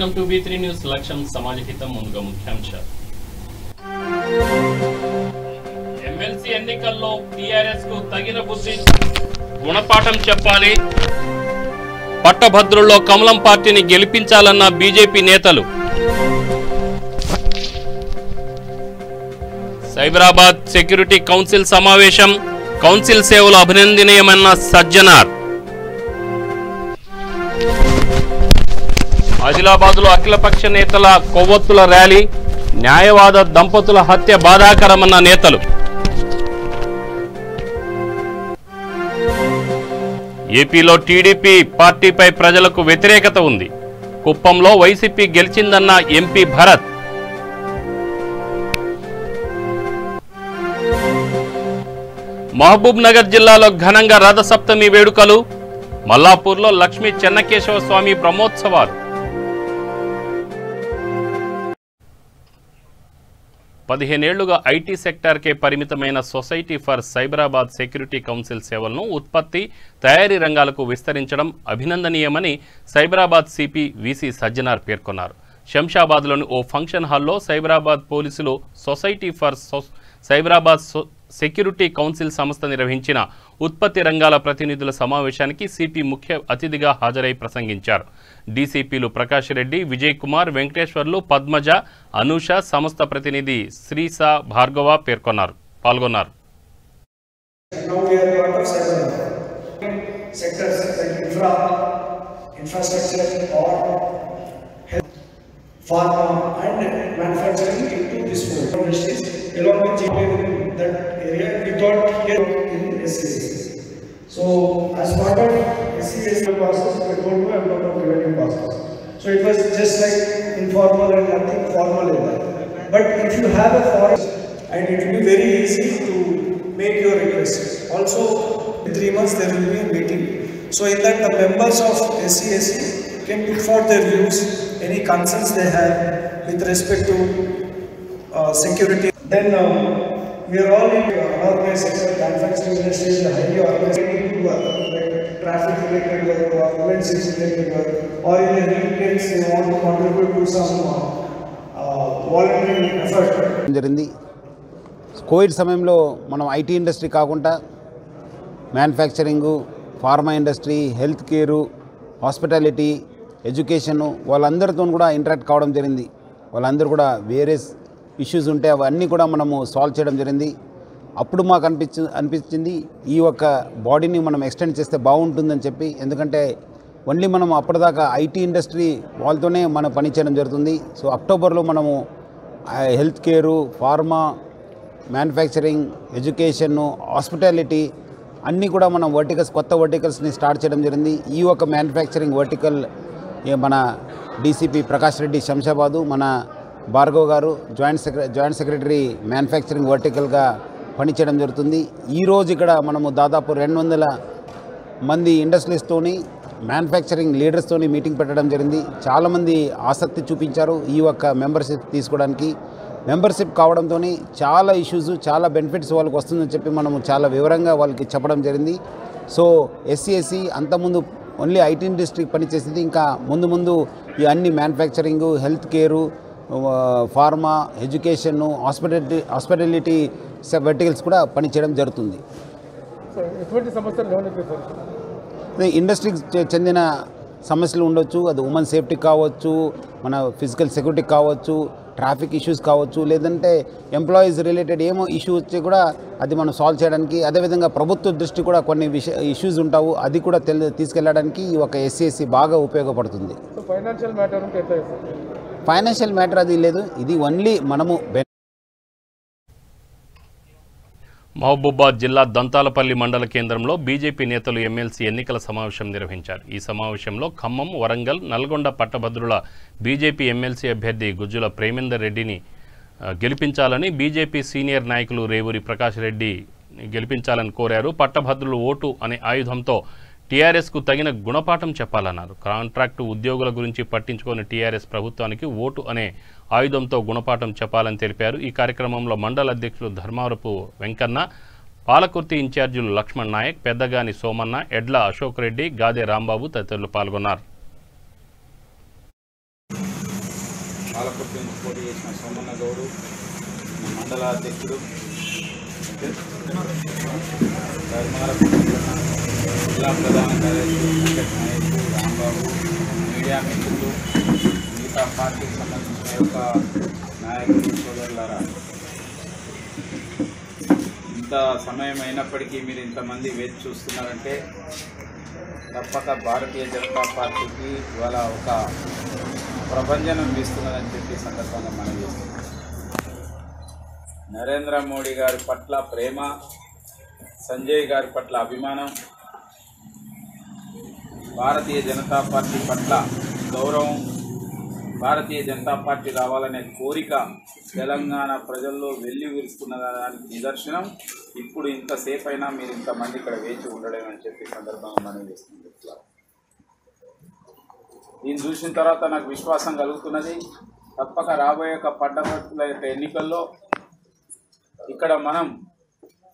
Welcome to B3 news లక్ష్యం సమాజహితం ముందుగా ముఖ్యాంశాలు. ఎమ్మెల్సీ ఎన్నికల్లో టీఆర్ఎస్ కు తగిన బుద్ధి గుణపాఠం చెప్పాలి. పట్టభద్రుల్లో కమలం పార్టీని గెలిపించాలన్న బీజేపీ నేతలు. సైబరాబాద్ సెక్యూరిటీ కౌన్సిల్ సమావేశం, కౌన్సిల్ సేవలు అభినందనీయమన్న సజ్జనార్. ఆదిలాబాద్లో అఖిలపక్ష నేతల కొవ్వొత్తుల ర్యాలీ, న్యాయవాద దంపతుల హత్య బాధాకరమన్న నేతలు. ఏపీలో టీడీపీ పార్టీపై ప్రజలకు వ్యతిరేకత ఉంది. కుప్పంలో వైసీపీ గెలిచిందన్న ఎంపీ భరత్. మహబూబ్ నగర్ జిల్లాలో ఘనంగా రథసప్తమి వేడుకలు, మల్లాపూర్లో లక్ష్మీ చెన్నకేశవ స్వామి బ్రహ్మోత్సవాలు. 15 ఏళ్లుగా ఐటీ సెక్టార్కే పరిమితమైన society for Cyberabad security council సేవలను ఉత్పత్తి, తయారీ రంగాలకు విస్తరించడం అభినందనీయమని సైబరాబాద్ సిపి విసి సజ్జనార్ పేర్కొన్నారు. శంషాబాద్లోని ఓ ఫంక్షన్ హాల్లో సైబరాబాద్ పోలీసులు society for Cyberabad security council సంస్థ నిర్వహించిన ఉత్పత్తి రంగాల ప్రతినిధుల సమావేశానికి సిపి ముఖ్య అతిథిగా హాజరై ప్రసంగించారు. డీసీపీలు ప్రకాష్ రెడ్డి, విజయ్ కుమార్, వెంకటేశ్వర్లు, పద్మజ, అనూష, సంస్థ ప్రతినిధి శ్రీసా భార్గవ పాల్గొన్నారు. Pharma and manufacturing into this industries along with GPA that area we thought here in SCS. So as part of SCS process, we told you about the revenue process. So it was just like informal and nothing formal in that. But if you have a forest, and it will be very easy to make your request. Also, in 3 months there will be a meeting. So in that the members of SCS can put forth their views, any concerns they have with respect to security. Then we are all in unorganized sector, manufacturing industry is highly organized work, like traffic related work or events related work, or in a real case they want to contribute to some voluntary effort. జరిగింది. Covid సమయంలో మనం IT industry కాకుండా manufacturing, pharma industry, health care, hospitality, education వాళ్ళందరితో కూడా interact కావడం జరిగింది. వాళ్ళందరూ కూడా వేరే ఇష్యూస్ ఉంటే అవన్నీ కూడా మనము సాల్వ్ చేయడం జరిగింది. అప్పుడు మాకు అనిపించింది ఈ యొక్క బాడీని మనం ఎక్స్టెండ్ చేస్తే బాగుంటుందని చెప్పి. ఎందుకంటే ఓన్లీ మనం అప్పటిదాకా ఐటీ ఇండస్ట్రీ వాళ్ళతోనే మనం పనిచేయడం జరుగుతుంది. సో అక్టోబర్లో మనము health care, pharma, manufacturing, education, hospitality అన్నీ కూడా మనం కొత్త వర్టికల్స్ని స్టార్ట్ చేయడం జరిగింది. ఈ ఒక మ్యానుఫ్యాక్చరింగ్ వర్టికల్ మన డీసీపీ ప్రకాష్ రెడ్డి శంషాబాదు, మన భార్గవ్ గారు జాయింట్ సెక్రటరీ మ్యానుఫ్యాక్చరింగ్ వర్టికల్గా పనిచేయడం జరుగుతుంది. ఈరోజు ఇక్కడ మనము దాదాపు 200 మంది ఇండస్ట్రీస్తోని, మ్యానుఫ్యాక్చరింగ్ లీడర్స్తోని మీటింగ్ పెట్టడం జరిగింది. చాలామంది ఆసక్తి చూపించారు ఈ యొక్క మెంబర్షిప్ తీసుకోవడానికి. మెంబర్షిప్ కావడంతో చాలా ఇష్యూస్, చాలా బెనిఫిట్స్ వాళ్ళకి వస్తుందని చెప్పి మనము చాలా వివరంగా వాళ్ళకి చెప్పడం జరిగింది. సో ఎస్సీ అంతకుముందు ఓన్లీ ఐటీ ఇండస్ట్రీ పనిచేసింది. ఇంకా ముందు ఈ అన్ని manufacturing, health care, pharma, education, hospitality verticals కూడా పనిచేయడం జరుగుతుంది. ఇండస్ట్రీకి చెందిన సమస్యలు ఉండొచ్చు. అది ఉమెన్ సేఫ్టీ కావచ్చు, మన ఫిజికల్ సెక్యూరిటీ కావచ్చు, ట్రాఫిక్ ఇష్యూస్ కావచ్చు, లేదంటే ఎంప్లాయీస్ రిలేటెడ్ ఏమో ఇష్యూ వచ్చి కూడా అది మనం సాల్వ్ చేయడానికి, అదేవిధంగా ప్రభుత్వ దృష్టి కూడా కొన్ని ఇష్యూస్ ఉంటావు, అది కూడా తీసుకెళ్ళడానికి ఈ ఒక ఎస్సీ బాగా ఉపయోగపడుతుంది. ఫైనాన్షియల్ మ్యాటర్ అది లేదు, ఇది ఓన్లీ మనము. మహబూబాద్ జిల్లా దంతాలపల్లి మండల కేంద్రంలో బీజేపీ నేతలు ఎమ్మెల్సీ ఎన్నికల సమావేశం నిర్వహించారు. ఈ సమావేశంలో ఖమ్మం, వరంగల్, నల్గొండ పట్టభద్రుల బీజేపీ ఎమ్మెల్సీ అభ్యర్థి గుజ్జుల ప్రేమేందర్ రెడ్డిని గెలిపించాలని బీజేపీ సీనియర్ నాయకులు రేవూరి ప్రకాష్ రెడ్డి గెలిపించాలని కోరారు. పట్టభద్రులు ఓటు అనే ఆయుధంతో టీఆర్ఎస్కు తగిన గుణపాఠం చెప్పాలన్నారు. కాంట్రాక్టు ఉద్యోగుల గురించి పట్టించుకొని టీఆర్ఎస్ ప్రభుత్వానికి ఓటు అనే ఆయుధంతో గుణపాఠం చెప్పాలని తెలిపారు. ఈ కార్యక్రమంలో మండల అధ్యక్షులు ధర్మారపు వెంకన్న, పాలకుర్తి ఇన్ఛార్జీలు లక్ష్మణ్ నాయక్, పెద్దగాని సోమన్న, ఎడ్ల అశోక్ రెడ్డి, గాదే రాంబాబు తదితరులు పాల్గొన్నారు. పాలకుర్తి నుంచి పోటీ చేసిన సోమన్న గౌడు, మండల అధ్యక్షుడు జిల్లా ప్రధాన కార్యదర్శి వెంకట నాయకు, రాంబాబు, మీడియా మిత్రులు, మిగతా పార్టీకి సంబంధించిన యొక్క నాయకులు, సోదరులారా, ఇంత సమయం అయినప్పటికీ మీరు ఇంతమంది వేచి చూస్తున్నారంటే తప్పక భారతీయ జనతా పార్టీకి ఇవాళ ఒక ప్రభంజనం వీస్తున్నదని చెప్పి సందర్భంగా మనం చేస్తున్నాం. నరేంద్ర మోడీ గారి పట్ల ప్రేమ, సంజయ్ గారి పట్ల అభిమానం, భారతీయ జనతా పార్టీ పట్ల గౌరవం, భారతీయ జనతా పార్టీ రావాలనే కోరిక తెలంగాణ ప్రజల్లో వెళ్లి విరుస్తున్న దానికి నిదర్శనం. ఇప్పుడు ఇంతసేపు అయినా మీరు ఇంతమంది ఇక్కడ వేచి ఉండడం అని చెప్పి సందర్భంగా మనం చేస్తుంది. దీన్ని చూసిన తర్వాత నాకు విశ్వాసం కలుగుతున్నది, తప్పక రాబోయే పట్టభద్రుల యొక్క ఎన్నికల్లో ఇక్కడ మనం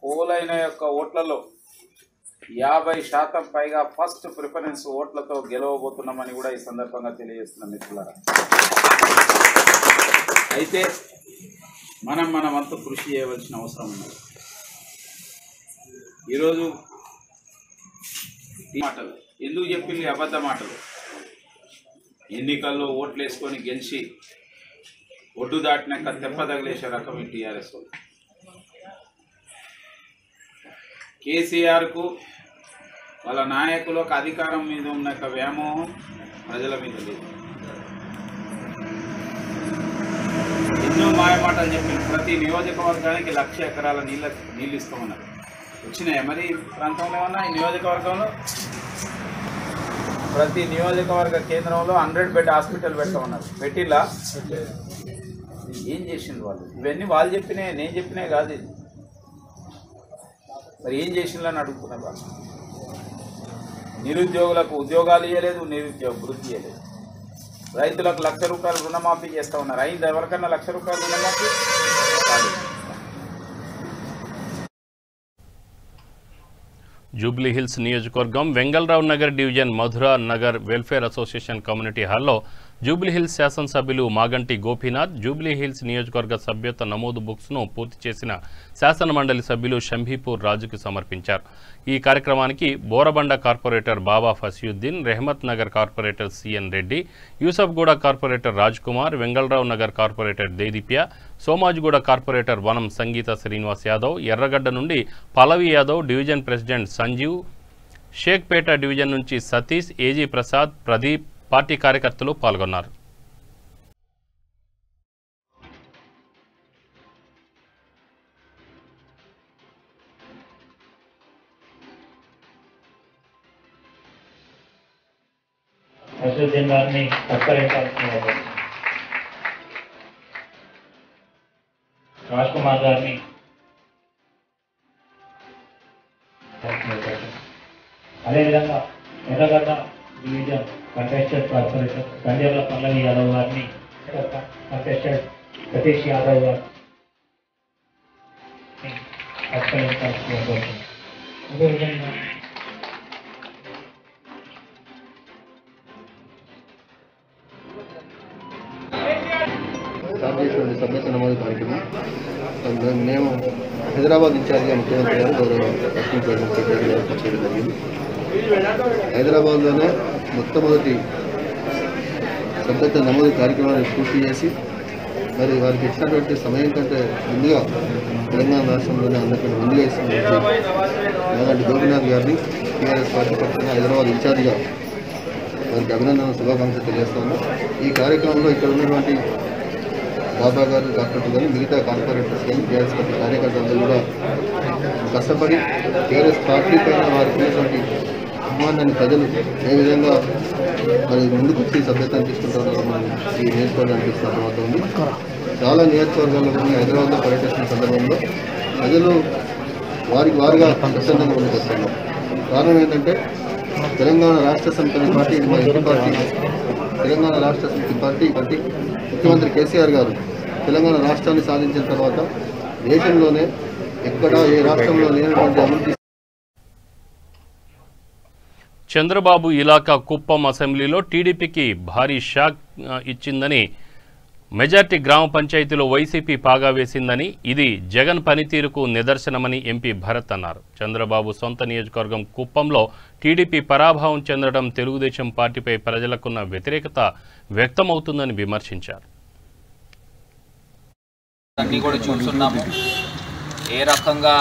పోలైన యొక్క ఓట్లలో 50% పైగా ఫస్ట్ ప్రిఫరెన్స్ ఓట్లతో గెలవబోతున్నామని కూడా ఈ సందర్భంగా తెలియజేస్తున్నాం మిత్రులారా. అయితే మన వంతు కృషి చేయవలసిన అవసరం ఉన్నది. ఈరోజు మాటలు ఎందుకు చెప్పింది అబద్ధ మాటలు. ఎన్నికల్లో ఓట్లు వేసుకొని గెలిచి ఒడ్డు దాటినాక తెప్ప తగిలేసే రకం ఈ టీఆర్ఎస్ వాళ్ళు. కేసీఆర్కు వాళ్ళ నాయకులకు అధికారం మీద ఉన్న వ్యామోహం ప్రజల మీద లేదు. ఎన్నో మాయమాటలు చెప్పిన ప్రతి నియోజకవర్గానికి 1,00,000 ఎకరాల నీళ్ళు ఇస్తామన్నారు. వచ్చినాయా మరి ప్రాంతంలో ఏమన్నా? ఈ నియోజకవర్గంలో ప్రతి నియోజకవర్గ కేంద్రంలో 100 బెడ్ హాస్పిటల్ పెట్టమన్నారు. పెట్టిల్లా? ఏం చేసిండ్రు వాళ్ళు? ఇవన్నీ వాళ్ళు చెప్పినాయి, నేను చెప్పినాయి కాదు. ఇది మరి ఏం చేసిండ్రు అని అడుగుతున్నారు వాళ్ళు. నిరుద్యోగులకు ఉద్యోగాలు ఇవ్వలేదు, నిరుద్యోగ వృత్తి ఇవ్వలేదు. రైతులకు 1,00,000 రూపాయలు రుణమాఫీ చేస్తూ ఉన్నారు. అయింది ఎవరికన్నా 1,00,000 రూపాయలు రుణమాఫీ? కాదు. జూబ్లీహిల్స్ నియోజకవర్గం Vengal Rao Nagar division Madhura Nagar welfare association community హాల్లో జూబ్లీహిల్స్ శాసనసభ్యులు మాగంటి గోపీనాథ్ జూబ్లీహిల్స్ నియోజకవర్గ సభ్యత్వ నమోదు బుక్స్ను పూర్తి చేసిన శాసనమండలి సభ్యులు షంభీపూర్ రాజుకు సమర్పించారు. ఈ కార్యక్రమానికి Borabanda corporator Baba Fasiuddin, Rahmat Nagar corporator C N Reddy, Yousufguda corporator Raj Kumar, Vengalrao Nagar corporator Deedeepya, Somajiguda corporator Vanam Sangeetha Srinivas Yadav, Erragadda నుండి Pallavi Yadav, division president Sanjeev, Shaikpet division నుంచి సతీష్, ఏజీ ప్రసాద్, ప్రదీప్, పార్టీ కార్యకర్తలు పాల్గొన్నారు. రాజ్ కుమార్ గారిని అదేవిధంగా Erragadda division contested corporator Sanjay Pallavi Yadav గారిని, కంటెస్టెడ్ సతీష్ యాదవ్ గారిని అదేవిధంగా సభ్యత్వ నమోదు కార్యక్రమం మేము హైదరాబాద్ ఇన్ఛార్జిగా ముఖ్యమంత్రి గారు గౌరవ లక్ష్మీ సెక్రటరీ గారు చేయడం జరిగింది. హైదరాబాద్లోనే మొట్టమొదటి సభ్యత్వ నమోదు కార్యక్రమాన్ని పూర్తి చేసి మరి వారికి ఇచ్చినటువంటి సమయం కంటే ముందుగా తెలంగాణ రాష్ట్రంలోనే అందరికంటే ముందుగా ఇస్తున్నటువంటి మాగంటి గోపీనాథ్ గారిని టీఆర్ఎస్ పార్టీ పక్షాన హైదరాబాద్ ఇన్ఛార్జిగా వారికి అభినందన శుభాకాంక్షలు తెలియజేస్తాను. ఈ కార్యక్రమంలో ఇక్కడ ఉన్నటువంటి బాబా గారు, డాక్టర్ గారు, మిగతా కార్పొరేటర్స్ కానీ టీఆర్ఎస్ పార్టీ కార్యకర్తలు కూడా కష్టపడి టీఆర్ఎస్ పార్టీ పైన వారికి ఉన్నటువంటి అభిమానాన్ని ప్రజలు ఏ విధంగా మరి ముందుకు వచ్చి సభ్యత్వం తీసుకుంటారో మనం ఈ నియోజకవర్గానికి ఇస్తున్న తర్వాత ఉంది. చాలా నియోజకవర్గాల్లో కూడా హైదరాబాద్లో పర్యటిస్తున్న సందర్భంలో ప్రజలు వారికి వారుగా ప్రసన్నంగా ముందుకు వస్తున్నారు. కారణం ఏంటంటే తెలంగాణ రాష్ట్ర సమితి పార్టీ తెలంగాణ రాష్ట్ర సమితి పార్టీ ముఖ్యమంత్రి కేసీఆర్ గారు తెలంగాణ రాష్ట్రాన్ని సాధించిన తర్వాత దేశంలోనే ఎక్కడా ఏ రాష్ట్రంలో లేనటువంటి అభివృద్ధి. చంద్రబాబు ఇలాకా కుప్పం అసెంబ్లీలో టీడీపీకి భారీ షాక్ ఇచ్చిందని మెజార్టీ గ్రామ పంచాయతీలో వైసీపీ పాగా వేసిందని, ఇది జగన్ పనితీరుకు నిదర్శనమని ఎంపీ భరత్ అన్నారు. చంద్రబాబు సొంత నియోజకవర్గం కుప్పంలో టీడీపీ పరాభవం చెందడం తెలుగుదేశం పార్టీపై ప్రజలకున్న వ్యతిరేకత వ్యక్తమవుతుందని విమర్శించారు. అన్నీ కూడా చూస్తున్నాము. ఏ రకంగా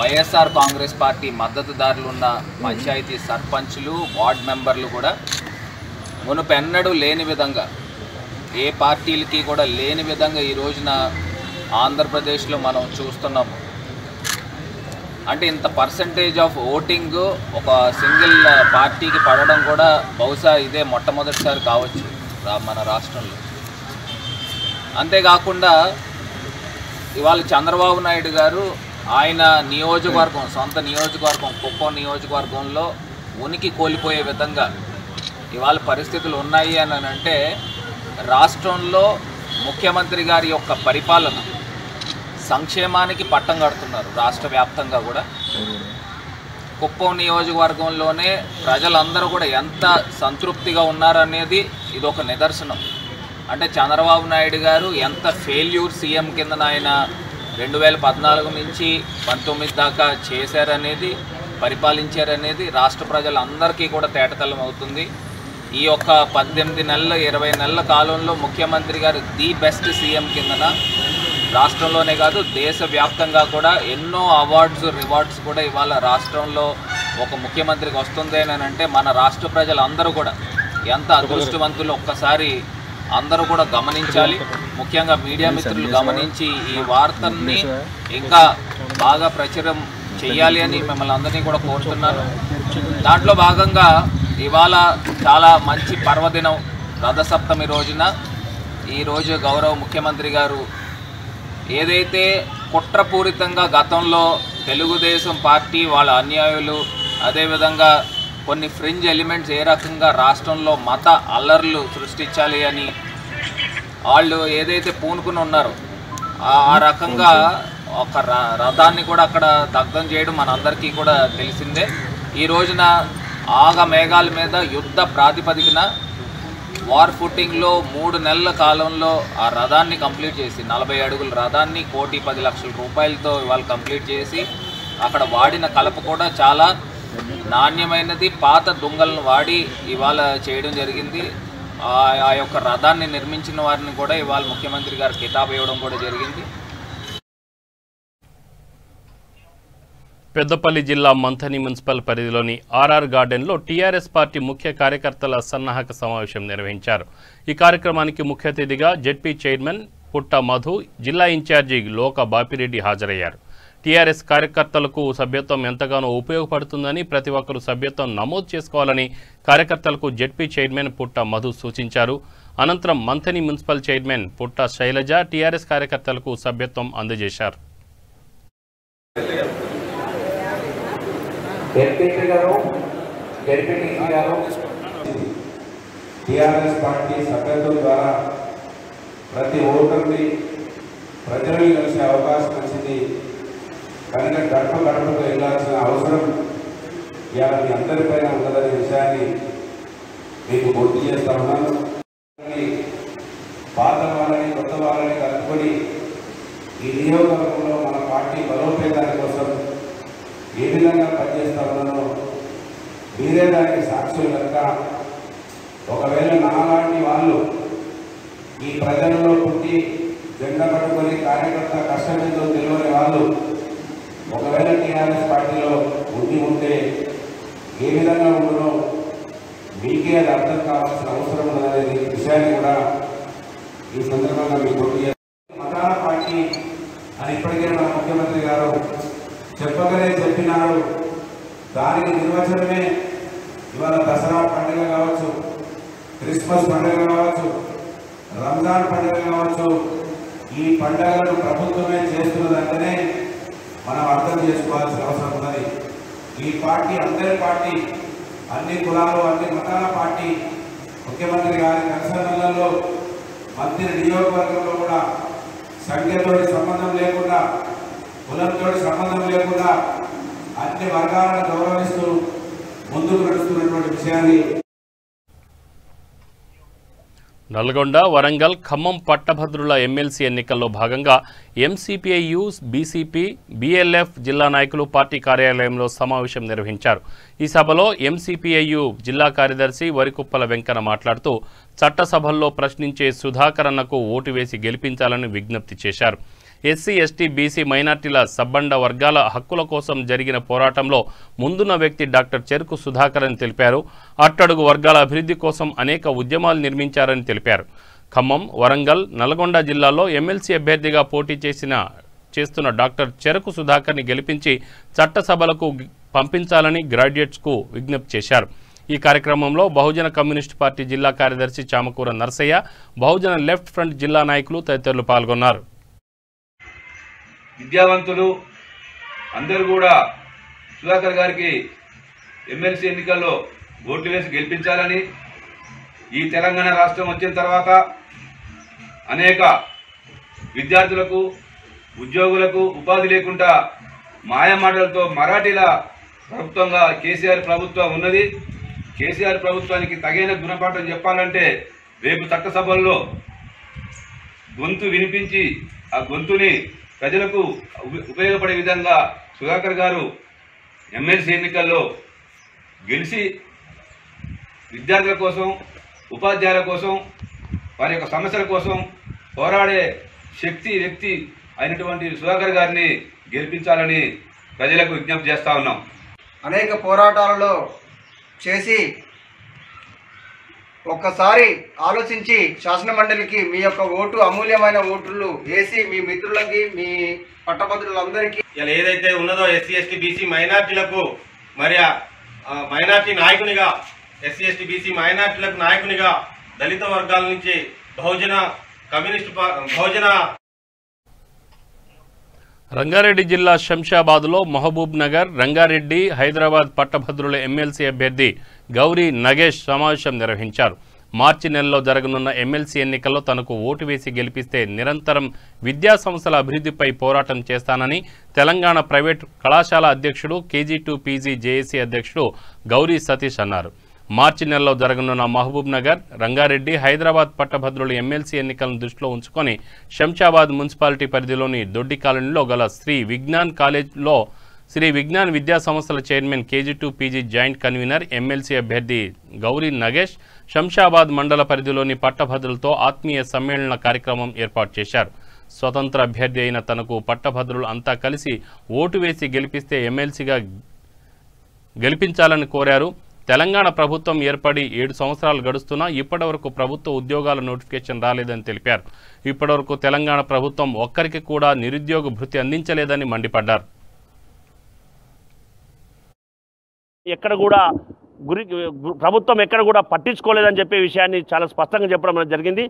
వైఎస్ఆర్ కాంగ్రెస్ పార్టీ మద్దతుదారులు ఉన్న పంచాయతీ సర్పంచ్లు, వార్డ్ మెంబర్లు కూడా మునుపెన్నడూ లేని విధంగా, ఏ పార్టీలకి కూడా లేని విధంగా ఈ రోజున ఆంధ్రప్రదేశ్లో మనం చూస్తున్నాము. అంటే ఇంత పర్సంటేజ్ ఆఫ్ ఓటింగ్ ఒక సింగిల్ పార్టీకి పడడం కూడా బహుశా ఇదే మొట్టమొదటిసారి కావచ్చు మన రాష్ట్రంలో. అంతేకాకుండా ఇవాళ చంద్రబాబు నాయుడు గారు ఆయన నియోజకవర్గం, సొంత నియోజకవర్గం కుప్పం నియోజకవర్గంలో ఉనికి కోల్పోయే విధంగా ఇవాళ పరిస్థితులు ఉన్నాయి అని అంటే, రాష్ట్రంలో ముఖ్యమంత్రి గారి యొక్క పరిపాలన సంక్షేమానికి పట్టం కడుతున్నారు. రాష్ట్ర వ్యాప్తంగా కూడా కుప్పం నియోజకవర్గంలోనే ప్రజలందరూ కూడా ఎంత సంతృప్తిగా ఉన్నారనేది ఇది ఒక నిదర్శనం. అంటే చంద్రబాబు నాయుడు గారు ఎంత ఫెయిల్యూర్ సీఎం కింద ఆయన 2014 నుంచి 19 దాకా చేశారనేది, పరిపాలించారనేది రాష్ట్ర ప్రజలందరికీ కూడా తేటతెల్లం అవుతుంది. ఈ యొక్క 18 నెలల 20 నెలల కాలంలో ముఖ్యమంత్రి గారు ది బెస్ట్ సీఎం కిందన రాష్ట్రంలోనే కాదు దేశవ్యాప్తంగా కూడా ఎన్నో అవార్డ్స్, రివార్డ్స్ కూడా ఇవాళ రాష్ట్రంలో ఒక ముఖ్యమంత్రికి వస్తుంది అని అంటే, మన రాష్ట్ర ప్రజలందరూ కూడా ఎంత అదృష్టవంతులు ఒక్కసారి అందరూ కూడా గమనించాలి. ముఖ్యంగా మీడియా మిత్రులు గమనించి ఈ వార్తల్ని ఇంకా బాగా ప్రచురం చేయాలి అని మిమ్మల్ని అందరినీ కూడా కోరుతున్నాను. దాంట్లో భాగంగా ఇవాళ చాలా మంచి పర్వదినం, రథసప్తమి రోజున ఈరోజు గౌరవ ముఖ్యమంత్రి గారు ఏదైతే కుట్రపూరితంగా గతంలో తెలుగుదేశం పార్టీ వాళ్ళ అన్యాయులు, అదేవిధంగా కొన్ని ఫ్రింజ్ ఎలిమెంట్స్ ఏ రకంగా రాష్ట్రంలో మత అల్లర్లు సృష్టించాలి అని వాళ్ళు ఏదైతే పూనుకుని ఉన్నారో ఆ రకంగా ఒక రథాన్ని కూడా అక్కడ దగ్ధం చేయడం మనందరికీ కూడా తెలిసిందే. ఈ రోజున ఆగ మేఘాల మీద యుద్ధ ప్రాతిపదికన వార్ ఫుటింగ్లో 3 నెలల కాలంలో ఆ రథాన్ని కంప్లీట్ చేసి 40 అడుగుల రథాన్ని 1,10,00,000 రూపాయలతో ఇవాళ కంప్లీట్ చేసి, అక్కడ వాడిన కలప కూడా చాలా నాణ్యమైనది, పాత దుంగలను వాడి ఇవాళ చేయడం జరిగింది. ఆ యొక్క రథాన్ని నిర్మించిన వారిని కూడా ఇవాళ ముఖ్యమంత్రి గారు కితాబు ఇవ్వడం కూడా జరిగింది. పెద్దపల్లి జిల్లా మంథని మున్సిపల్ పరిధిలోని ఆర్ఆర్ గార్డెన్లో టీఆర్ఎస్ పార్టీ ముఖ్య కార్యకర్తల సన్నాహక సమావేశం నిర్వహించారు. ఈ కార్యక్రమానికి ముఖ్య అతిథిగా జెడ్పీ చైర్మన్ పుట్ట మధు, జిల్లా ఇన్ఛార్జి లోక బాపిరెడ్డి హాజరయ్యారు. టీఆర్ఎస్ కార్యకర్తలకు సభ్యత్వం ఎంతగానో ఉపయోగపడుతుందని, ప్రతి ఒక్కరూ సభ్యత్వం నమోదు చేసుకోవాలని కార్యకర్తలకు జెడ్పీ చైర్మన్ పుట్ట మధు సూచించారు. అనంతరం మంథని మున్సిపల్ చైర్మన్ పుట్ట శైలజ టీఆర్ఎస్ కార్యకర్తలకు సభ్యత్వం అందజేశారు. టీఆర్ఎస్ పార్టీ సభ్యత్వం ద్వారా ప్రతి ఓటర్ని ప్రజలను కలిసే అవకాశం వచ్చింది. కనుక గడపకు వెళ్ళాల్సిన అవసరం ఇవాళ మీ అందరిపైన ఉన్నదనే విషయాన్ని మీకు గుర్తు చేస్తా ఉన్నాను. పాత వాళ్ళని, కొత్త వాళ్ళని కలుపుకొని ఈ నియోజకవర్గంలో మన పార్టీ బలోపేతాని కోసం ఏ విధంగా పనిచేస్తా ఉన్నానో మీరే దానికి సాక్షులు కనుక, ఒకవేళ నాలాంటి వాళ్ళు ఈ ప్రజలలో పుట్టి జెండా పట్టుకొని కార్యకర్త కష్టంతో తెలియని వాళ్ళు ఒకవేళ టీఆర్ఎస్ పార్టీలో ఉంటే ఏ విధంగా ఉండదో మీకే అది అర్థం కావాల్సిన అవసరం ఉన్నదనే విషయాన్ని కూడా ఈ సందర్భంగా మీకు గుర్తు చేస్తారు. మతాల పార్టీ అని ఇప్పటికే మన ముఖ్యమంత్రి గారు చెప్పగానే చెప్పినారు. దానికి నిర్వచనమే ఇవాళ దసరా పండుగ కావచ్చు, క్రిస్మస్ పండుగ కావచ్చు, రంజాన్ పండుగ కావచ్చు, ఈ పండుగలను ప్రభుత్వమే చేస్తున్నదంటేనే మనం అర్థం చేసుకోవాల్సిన అవసరం ఉన్నది. ఈ పార్టీ అందరి పార్టీ, అన్ని కులాలు, అన్ని మతాల పార్టీ. ముఖ్యమంత్రి గారి కన్సర్న్లలో మంత్రి నియోజకవర్గంలో కూడా సంఖ్యతోటి సంబంధం లేకుండా, కులంతో సంబంధం లేకుండా అన్ని వర్గాలను గౌరవిస్తూ ముందుకు నడుస్తున్నటువంటి విషయాన్ని నల్గొండ, వరంగల్, ఖమ్మం పట్టభద్రుల ఎమ్మెల్సీ ఎన్నికల్లో భాగంగా ఎంసీపీఐయు, బీసీపీ, బీఎల్ఎఫ్ జిల్లా నాయకులు పార్టీ కార్యాలయంలో సమావేశం నిర్వహించారు. ఈ సభలో ఎంసీపీఐయు జిల్లా కార్యదర్శి వరికుప్పల వెంకన్న మాట్లాడుతూ చట్టసభల్లో ప్రశ్నించే సుధాకర్ అన్నకు ఓటు వేసి గెలిపించాలని విజ్ఞప్తి చేశారు. ఎస్సీ, ఎస్టీ, బీసీ, మైనార్టీల సబ్బండ వర్గాల హక్కుల కోసం జరిగిన పోరాటంలో ముందున్న వ్యక్తి డాక్టర్ చెరుకు సుధాకర్ అని తెలిపారు. అట్టడుగు వర్గాల అభివృద్ధి కోసం అనేక ఉద్యమాలు నిర్మించారని తెలిపారు. ఖమ్మం, వరంగల్, నల్గొండ జిల్లాల్లో ఎమ్మెల్సీ అభ్యర్థిగా పోటీ చేస్తున్న డాక్టర్ చెరుకు సుధాకర్ని గెలిపించి చట్టసభలకు పంపించాలని గ్రాడ్యుయేట్స్కు విజ్ఞప్తి చేశారు. ఈ కార్యక్రమంలో బహుజన కమ్యూనిస్టు పార్టీ జిల్లా కార్యదర్శి చామకూర నర్సయ్య, బహుజన లెఫ్ట్ ఫ్రంట్ జిల్లా నాయకులు తదితరులు పాల్గొన్నారు. విద్యావంతులు అందరూ కూడా సుధాకర్ గారికి ఎమ్మెల్సీ ఎన్నికల్లో ఓట్లు వేసి గెలిపించాలని, ఈ తెలంగాణ రాష్ట్రం వచ్చిన తర్వాత అనేక విద్యార్థులకు, ఉద్యోగులకు ఉపాధి లేకుండా మాయమాటలతో మరాఠీల ప్రభుత్వంగా కేసీఆర్ ప్రభుత్వం ఉన్నది. కేసీఆర్ ప్రభుత్వానికి తగిన గుణపాఠం చెప్పాలంటే రేపు చట్టసభల్లో గొంతు వినిపించి ఆ గొంతుని ప్రజలకు ఉపయోగపడే విధంగా సుధాకర్ గారు ఎమ్మెల్సీ ఎన్నికల్లో గెలిచి విద్యార్థుల కోసం, ఉపాధ్యాయుల కోసం, వారి యొక్క సమస్యల కోసం పోరాడే వ్యక్తి అయినటువంటి సుధాకర్ గారిని గెలిపించాలని ప్రజలకు విజ్ఞప్తి చేస్తా ఉన్నాం. అనేక పోరాటాలలో చేసి ఒక్కసారి ఆలోచించి శాసనమండలికి మీ యొక్క ఓటు, అమూల్యమైన ఓట్లు వేసి మీ మిత్రులకి, మీ పట్టభద్రులందరికీ ఇలా ఏదైతే ఉన్నదో ఎస్సీ, ఎస్టీ, బీసీ, మైనార్టీలకు మరి మైనార్టీ నాయకునిగా, ఎస్సీ, ఎస్టీ, బీసీ, మైనార్టీలకు నాయకునిగా దళిత వర్గాల నుంచి బహుజన రంగారెడ్డి జిల్లా శంషాబాద్లో మహబూబ్ నగర్, రంగారెడ్డి, హైదరాబాద్ పట్టభద్రుల ఎమ్మెల్సీ అభ్యర్థి గౌరీ నగేష్ సమావేశం నిర్వహించారు. మార్చి నెలలో జరగనున్న ఎమ్మెల్సీ ఎన్నికల్లో తనకు ఓటు వేసి గెలిపిస్తే నిరంతరం విద్యా సంస్థల అభివృద్ధిపై పోరాటం చేస్తానని తెలంగాణ ప్రైవేటు కళాశాల అధ్యక్షుడు, KG2 PG జేఏసీ అధ్యక్షుడు గౌరీ సతీష్ అన్నారు. మార్చి నెలలో జరగనున్న మహబూబ్ నగర్, రంగారెడ్డి, హైదరాబాద్ పట్టభద్రుల ఎమ్మెల్సీ ఎన్నికలను దృష్టిలో ఉంచుకొని శంషాబాద్ మున్సిపాలిటీ పరిధిలోని దొడ్డి కాలనీలో గల శ్రీ విజ్ఞాన్ కాలేజ్లో శ్రీ విజ్ఞాన్ విద్యా సంస్థల chairman, KG2 PG joint convener, MLC అభ్యర్థి గౌరీ నగేష్ శంషాబాద్ మండల పరిధిలోని పట్టభద్రులతో ఆత్మీయ సమ్మేళన కార్యక్రమం ఏర్పాటు చేశారు. స్వతంత్ర అభ్యర్థి అయిన తనకు పట్టభద్రులు అంతా కలిసి ఓటు వేసి గెలిపిస్తే ఎమ్మెల్సీగా గెలిపించాలని కోరారు. తెలంగాణ ప్రభుత్వం ఏర్పడి 7 సంవత్సరాలు గడుస్తున్నా ఇప్పటివరకు ప్రభుత్వ ఉద్యోగాల నోటిఫికేషన్ రాలేదని తెలిపారు. ఇప్పటివరకు తెలంగాణ ప్రభుత్వం ఒక్కరికి కూడా నిరుద్యోగ భృతి అందించలేదని మండిపడ్డారు. ప్రభుత్వం ఎక్కడ కూడా పట్టించుకోలేదని చెప్పే విషయాన్ని చాలా స్పష్టంగా చెప్పడం జరిగింది.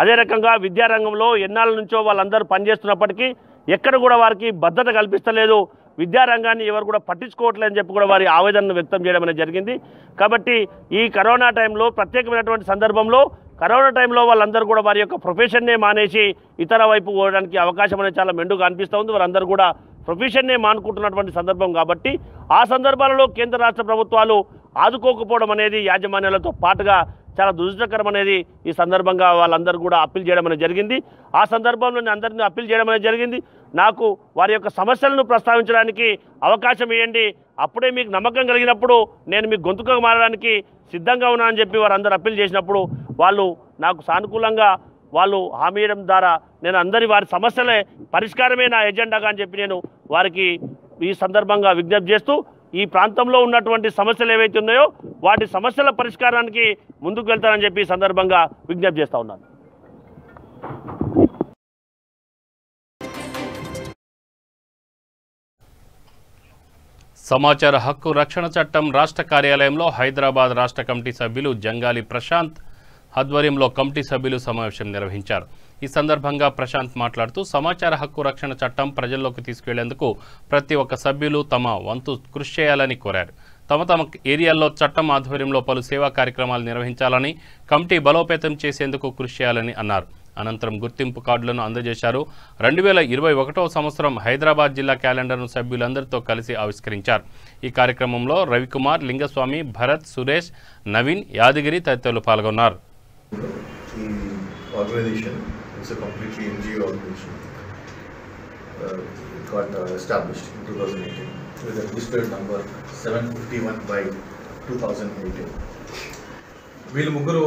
అదే రకంగా విద్యారంగంలో ఎన్నాళ్ళ నుంచో వాళ్ళందరూ పనిచేస్తున్నప్పటికీ ఎక్కడ కూడా వారికి భద్రత కల్పిస్తలేదు, విద్యారంగాన్ని ఎవరు కూడా పట్టించుకోవట్లేదని చెప్పి కూడా వారి ఆవేదనను వ్యక్తం చేయడం అనేది జరిగింది. కాబట్టి ఈ కరోనా టైంలో, ప్రత్యేకమైనటువంటి సందర్భంలో, కరోనా టైంలో వాళ్ళందరూ కూడా వారి యొక్క ప్రొఫెషన్నే మానేసి ఇతర వైపు పోవడానికి అవకాశం అనేది చాలా మెండుగా అనిపిస్తుంది. వారందరూ కూడా ప్రొఫెషన్నే మానుకుంటున్నటువంటి సందర్భం కాబట్టి ఆ సందర్భాలలో కేంద్ర రాష్ట్ర ప్రభుత్వాలు ఆదుకోకపోవడం అనేది యాజమాన్యాలతో పాటుగా చాలా దురదృష్టకరం అనేది ఈ సందర్భంగా వాళ్ళందరూ కూడా అప్పీల్ చేయడం అనేది జరిగింది. ఆ సందర్భంలో అందరినీ అప్పీల్ చేయడం అనేది జరిగింది. నాకు వారి యొక్క సమస్యలను ప్రస్తావించడానికి అవకాశం ఇవ్వండి, అప్పుడే మీకు నమ్మకం కలిగినప్పుడు నేను మీకు గొంతుగా మారడానికి సిద్ధంగా ఉన్నానని చెప్పి వారందరూ అప్పీల్ చేసినప్పుడు వాళ్ళు నాకు సానుకూలంగా వాళ్ళు హామీ ఇవ్వడం ద్వారా నేను వారి సమస్యలే పరిష్కారమే నా ఎజెండాగా అని చెప్పి నేను వారికి ఈ సందర్భంగా విజ్ఞప్తి చేస్తూ ఈ ప్రాంతంలో ఉన్నటువంటి సమస్యలు ఏవైతే ఉన్నాయో వాటి సమస్యల పరిష్కారానికి ముందుకు వెళ్తానని చెప్పి ఈ సందర్భంగా విజ్ఞప్తి చేస్తూ ఉన్నాను. సమాచార హక్కు రక్షణ చట్టం రాష్ట్ర కార్యాలయంలో హైదరాబాద్ రాష్ట్ర కమిటీ సభ్యులు జంగాలి ప్రశాంత్ ఆధ్వర్యంలో కమిటీ సభ్యులు సమావేశం నిర్వహించారు. ఈ సందర్భంగా ప్రశాంత్ మాట్లాడుతూ సమాచార హక్కు రక్షణ చట్టం ప్రజల్లోకి తీసుకెళ్లేందుకు ప్రతి ఒక్క సభ్యులు తమ వంతు కృషి చేయాలని కోరారు. తమ ఏరియాల్లో చట్టం ఆధ్వర్యంలో పలు సేవా కార్యక్రమాలు నిర్వహించాలని, కమిటీ బలోపేతం చేసేందుకు కృషి చేయాలని అన్నారు. అనంతరం గుర్తింపు కార్డులను అందజేశారు. 2021వ సంవత్సరం హైదరాబాద్ జిల్లా క్యాలెండర్ను సభ్యులందరితో కలిసి ఆవిష్కరించారు. ఈ కార్యక్రమంలో రవికుమార్, లింగస్వామి, భరత్, సురేష్, నవీన్, యాదగిరి తదితరులు పాల్గొన్నారు. organization. It's a completely NGO organization. It got established in 2018 with a registered number 751 by 2018. వీళ్ళు ముగ్గురు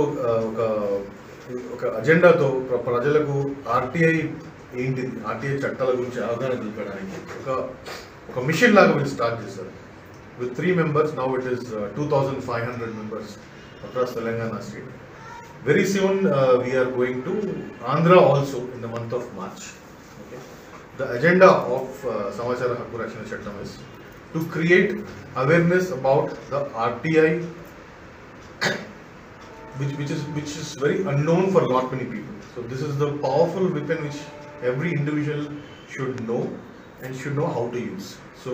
ఒక అజెండాతో ప్రజలకు ఆర్టీఐ ఏంటిది, ఆర్టీఐ చట్టాల గురించి అవగాహన తెలిపడానికి ఒక మిషన్ లాగా వీళ్ళు స్టార్ట్ చేశారు. With 3 members, now it is 2,500 members across Telangana state. Very soon we are going to Andhra also in the month of March. Okay. The agenda of Samachara Hakku Rakshana Chattam is to create awareness about the RTI, which is very unknown for a lot many people. So this is the powerful weapon which every individual should know and should know how to use. So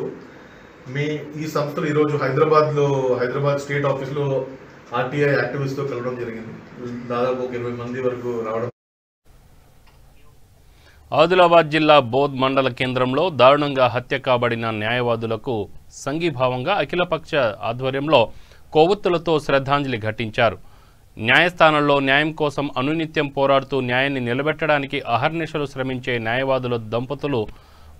ఈ సంస్థలు ఈరోజు Hyderabad state ఆఫీస్లో RTI యాక్టివిస్ట్తో కలవడం జరిగింది. దాదాపు 20 మంది వరకు రావడం. ఆదిలాబాద్ జిల్లా బోధ్ మండల కేంద్రంలో దారుణంగా హత్య కాబడిన న్యాయవాదులకు సంఘీభావంగా అఖిలపక్ష ఆధ్వర్యంలో కొవ్వొత్తులతో శ్రద్ధాంజలి ఘటించారు. న్యాయస్థానంలో న్యాయం కోసం అనునిత్యం పోరాడుతూ న్యాయాన్ని నిలబెట్టడానికి అహర్నిశలు శ్రమించే న్యాయవాదుల దంపతులు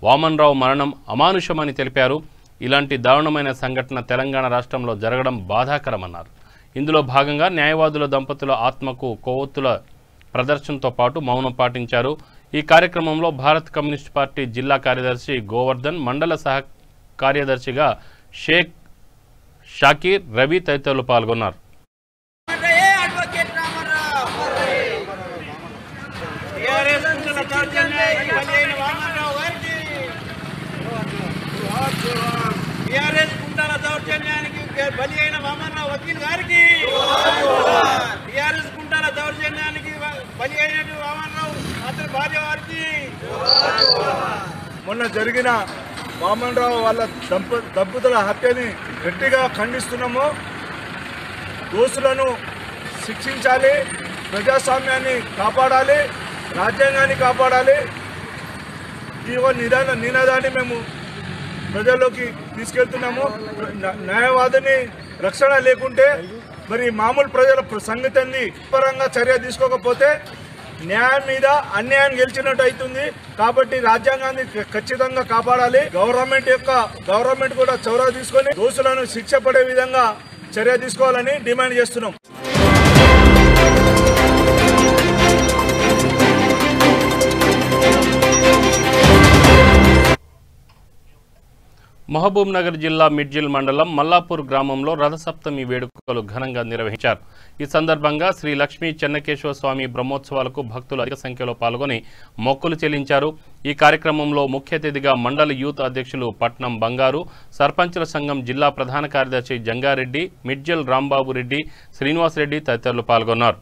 వామన్రావు మరణం అమానుషమని తెలిపారు. ఇలాంటి దారుణమైన సంఘటన తెలంగాణ రాష్ట్రంలో జరగడం బాధాకరమన్నారు. ఇందులో భాగంగా న్యాయవాదుల దంపతుల ఆత్మకు కొవ్వొత్తుల ప్రదర్శనతో పాటు మౌనం పాటించారు. ఈ కార్యక్రమంలో భారత్ కమ్యూనిస్ట్ పార్టీ జిల్లా కార్యదర్శి గోవర్ధన్, మండల సహ కార్యదర్శిగా షేక్ షాకీర్, రవి తదితరులు పాల్గొన్నారు. టీఆర్ఎస్ గుండాల దౌర్జన్యానికి బలి అయిన వామన్రావు వకీల్ గారికి, టీఆర్ఎస్ గుండాల దౌర్జన్యానికి బలి అయిన వామన్రావు అతని భార్య వారికి. మొన్న జరిగిన వామన్రావు వాళ్ళ దంపతుల హత్యని గట్టిగా ఖండిస్తున్నాము. దోషులను శిక్షించాలి, ప్రజాస్వామ్యాన్ని కాపాడాలి, రాజ్యాంగాన్ని కాపాడాలి. ఈ నినాదాన్ని మేము ప్రజల్లోకి తీసుకెళ్తున్నాము. న్యాయవాదిని రక్షణ లేకుంటే మరి మామూలు ప్రజల సంగతి పరంగా చర్య తీసుకోకపోతే న్యాయం మీద అన్యాయం గెలిచినట్టు అవుతుంది. కాబట్టి రాజ్యాంగాన్ని ఖచ్చితంగా కాపాడాలి. గవర్నమెంట్ కూడా చొరవ తీసుకొని దోషులను శిక్ష పడే విధంగా చర్య తీసుకోవాలని డిమాండ్ చేస్తున్నాం. మహబూబ్ నగర్ జిల్లా మిడ్జిల్ మండలం మల్లాపూర్ గ్రామంలో రథసప్తమి వేడుకలు ఘనంగా నిర్వహించారు. ఈ సందర్భంగా శ్రీ లక్ష్మీ చెన్నకేశ్వర స్వామి బ్రహ్మోత్సవాలకు భక్తులు అధిక సంఖ్యలో పాల్గొని మొక్కులు చెల్లించారు. ఈ కార్యక్రమంలో ముఖ్య అతిథిగా మండల యూత్ అధ్యక్షులు పట్నం బంగారు, సర్పంచుల సంఘం జిల్లా ప్రధాన కార్యదర్శి జంగారెడ్డి, మిడ్జిల్ రాంబాబు రెడ్డి, శ్రీనివాసరెడ్డి తదితరులు పాల్గొన్నారు.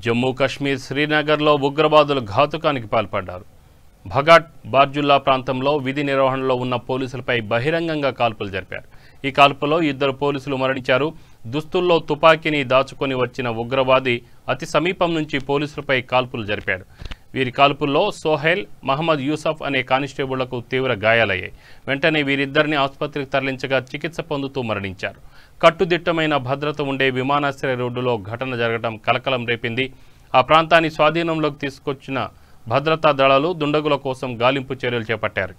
జమ్మూ కాశ్మీర్ శ్రీనగర్లో ఉగ్రవాదులు ఘాతుకానికి పాల్పడ్డారు. భగాట్ బార్జుల్లా ప్రాంతంలో విధి నిర్వహణలో ఉన్న పోలీసులపై బహిరంగంగా కాల్పులు జరిపారు. ఈ కాల్పులో 2 పోలీసులు మరణించారు. దుస్తుల్లో తుపాకీని దాచుకొని వచ్చిన ఉగ్రవాది అతి సమీపం నుంచి పోలీసులపై కాల్పులు జరిపాడు. వీరి కాల్పుల్లో సోహెల్, మహమ్మద్ యూసఫ్ అనే కానిస్టేబుళ్లకు తీవ్ర గాయాలయ్యాయి. వెంటనే వీరిద్దరిని ఆసుపత్రికి తరలించగా చికిత్స పొందుతూ మరణించారు. కట్టుదిట్టమైన భద్రత ఉండే విమానాశ్రయ రోడ్డులో ఘటన జరగడం కలకలం రేపింది. ఆ ప్రాంతాన్ని స్వాధీనంలోకి తీసుకొచ్చిన భద్రతా దళాలు దుండగుల కోసం గాలింపు చర్యలు చేపట్టారు.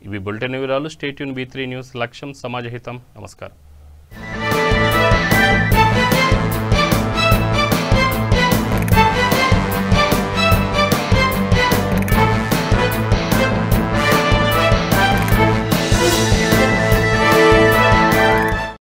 ఇవి బులెటిన్ వివరాలు. Stay tune B3 news. లక్ష్యం సమాజహితం. నమస్కారం.